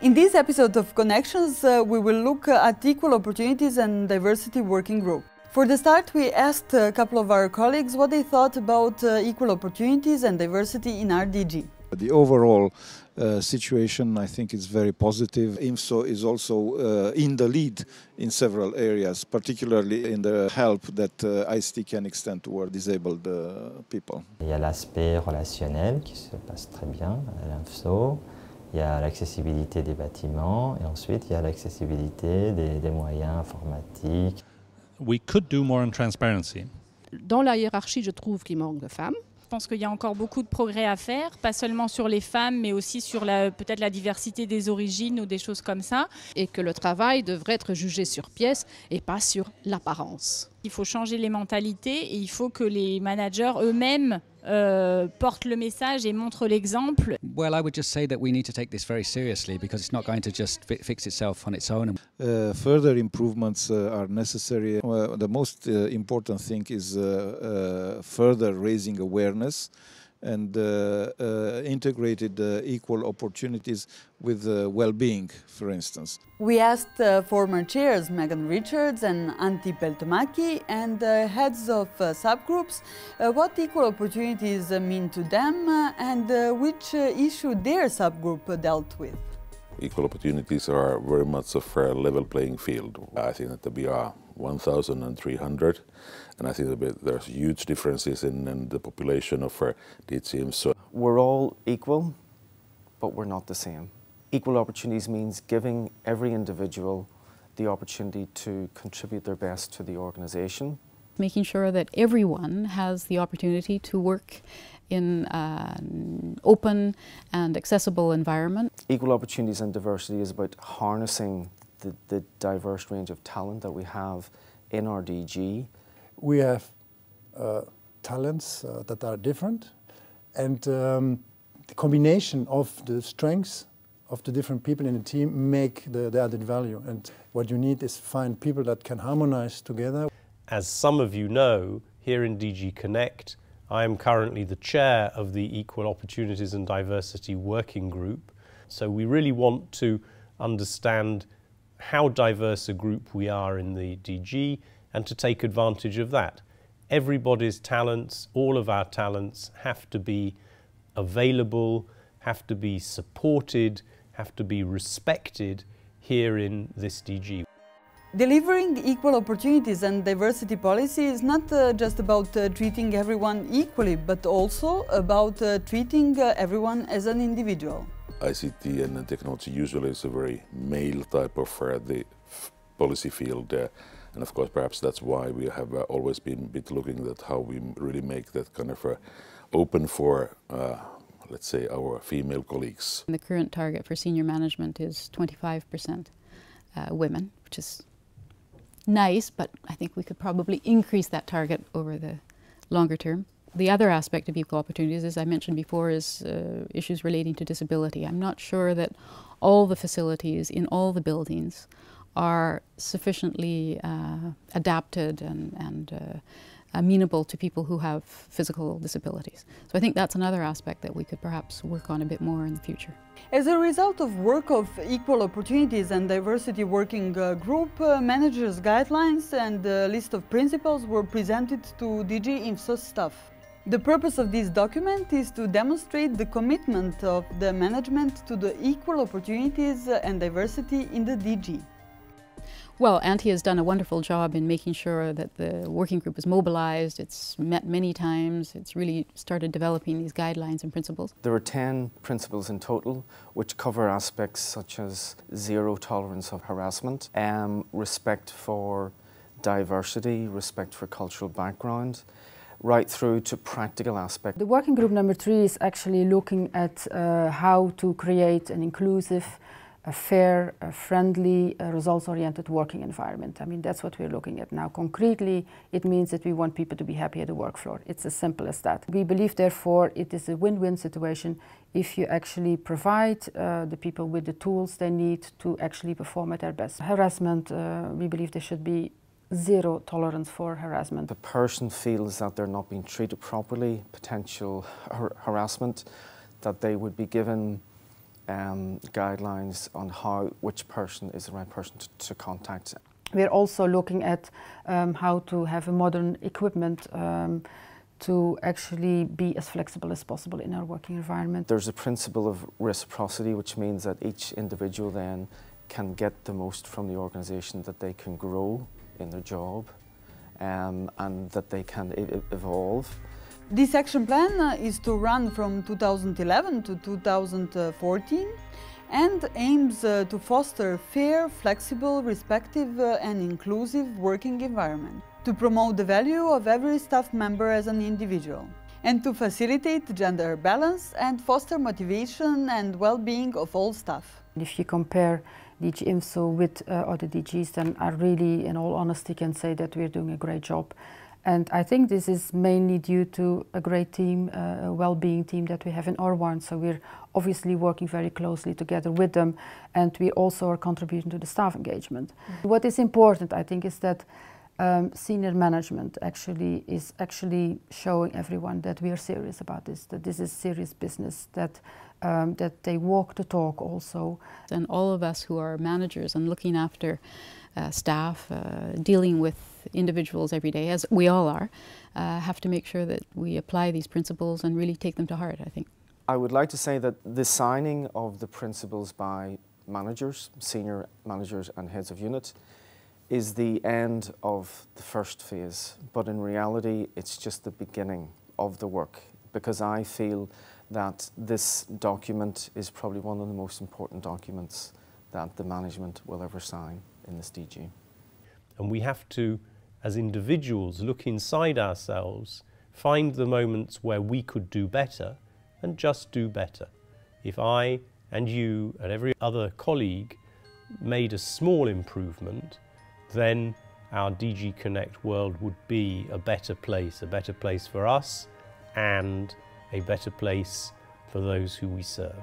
In this episode of Connections, we will look at Equal Opportunities and Diversity Working Group. For the start, we asked a couple of our colleagues what they thought about equal opportunities and diversity in RDG. The overall situation, I think, is very positive. IMSO is also in the lead in several areas, particularly in the help that ICT can extend toward disabled people. Il y a l'aspect relationnel qui se passe très bien à l'IMSO. Il y a l'accessibilité des bâtiments et ensuite il y a l'accessibilité des moyens informatiques. We could do more on transparency. Dans la hiérarchie, je trouve qu'il manque de femmes. Je pense qu'il y a encore beaucoup de progrès à faire, pas seulement sur les femmes, mais aussi sur peut-être la diversité des origines ou des choses comme ça. Et que le travail devrait être jugé sur pièce et pas sur l'apparence. Il faut changer les mentalités et il faut que les managers eux-mêmes portent le message et montrent l'exemple. Well, I would just say that we need to take this very seriously because it's not going to just fix itself on its own. Further improvements are necessary. The most important thing is further raising awareness and integrated equal opportunities with well-being, for instance. We asked former chairs Megan Richards and Antti Peltomäki and heads of subgroups what equal opportunities mean to them and which issue their subgroup dealt with. Equal opportunities are very much a fair level playing field. I think that we are 1,300 and I think that there's huge differences in the population of DCM. So we're all equal, but we're not the same. Equal opportunities means giving every individual the opportunity to contribute their best to the organisation. Making sure that everyone has the opportunity to work in an open and accessible environment. Equal opportunities and diversity is about harnessing the diverse range of talent that we have in our DG. We have talents that are different, and the combination of the strengths of the different people in the team make the added value. And what you need is find people that can harmonize together. As some of you know, here in DG Connect, I am currently the chair of the Equal Opportunities and Diversity Working Group. So we really want to understand how diverse a group we are in the DG and to take advantage of that. Everybody's talents, all of our talents have to be available, have to be supported, have to be respected here in this DG. Delivering equal opportunities and diversity policy is not just about treating everyone equally, but also about treating everyone as an individual. ICT and technology usually is a very male type of the policy field, and of course perhaps that's why we have always been a bit looking at how we really make that kind of open for, let's say, our female colleagues. The current target for senior management is 25% women, which is nice, but I think we could probably increase that target over the longer term. The other aspect of equal opportunities, as I mentioned before, is issues relating to disability. I'm not sure that all the facilities in all the buildings are sufficiently adapted and amenable to people who have physical disabilities. So I think that's another aspect that we could perhaps work on a bit more in the future. As a result of work of Equal Opportunities and Diversity Working Group, managers' guidelines and a list of principles were presented to DG IMSO staff. The purpose of this document is to demonstrate the commitment of the management to the equal opportunities and diversity in the DG. Well, Antti has done a wonderful job in making sure that the working group is mobilized, it's met many times, it's really started developing these guidelines and principles. There are 10 principles in total which cover aspects such as zero tolerance of harassment, respect for diversity, respect for cultural background, right through to practical aspects. The working group number 3 is actually looking at how to create an inclusive a fair, friendly, results-oriented working environment. I mean, that's what we're looking at now. Concretely, it means that we want people to be happy at the work floor. It's as simple as that. We believe, therefore, it is a win-win situation if you actually provide the people with the tools they need to actually perform at their best. Harassment, we believe there should be zero tolerance for harassment. The person feels that they're not being treated properly, potential harassment, that they would be given guidelines on which person is the right person to contact. We're also looking at how to have a modern equipment to actually be as flexible as possible in our working environment. There's a principle of reciprocity, which means that each individual then can get the most from the organisation, that they can grow in their job and that they can evolve. This action plan is to run from 2011 to 2014 and aims to foster fair, flexible, respectful and inclusive working environment, to promote the value of every staff member as an individual, and to facilitate gender balance and foster motivation and well-being of all staff. If you compare DG INFSO with other DGs, then I really, in all honesty, can say that we're doing a great job. And I think this is mainly due to a great team, a well-being team that we have in Orwarn. So we're obviously working very closely together with them, and we also are contributing to the staff engagement. What is important, I think, is that senior management is actually showing everyone that we are serious about this, that this is serious business, that they walk the talk also. And all of us who are managers and looking after staff, dealing with individuals every day, as we all are, have to make sure that we apply these principles and really take them to heart, I think. I would like to say that the signing of the principles by managers, senior managers and heads of unit, is the end of the first phase, but in reality it's just the beginning of the work, because I feel that this document is probably one of the most important documents that the management will ever sign in this DG. And we have to, as individuals, look inside ourselves, find the moments where we could do better, and just do better. If I and you and every other colleague made a small improvement, then our DG Connect world would be a better place for us and a better place for those who we serve.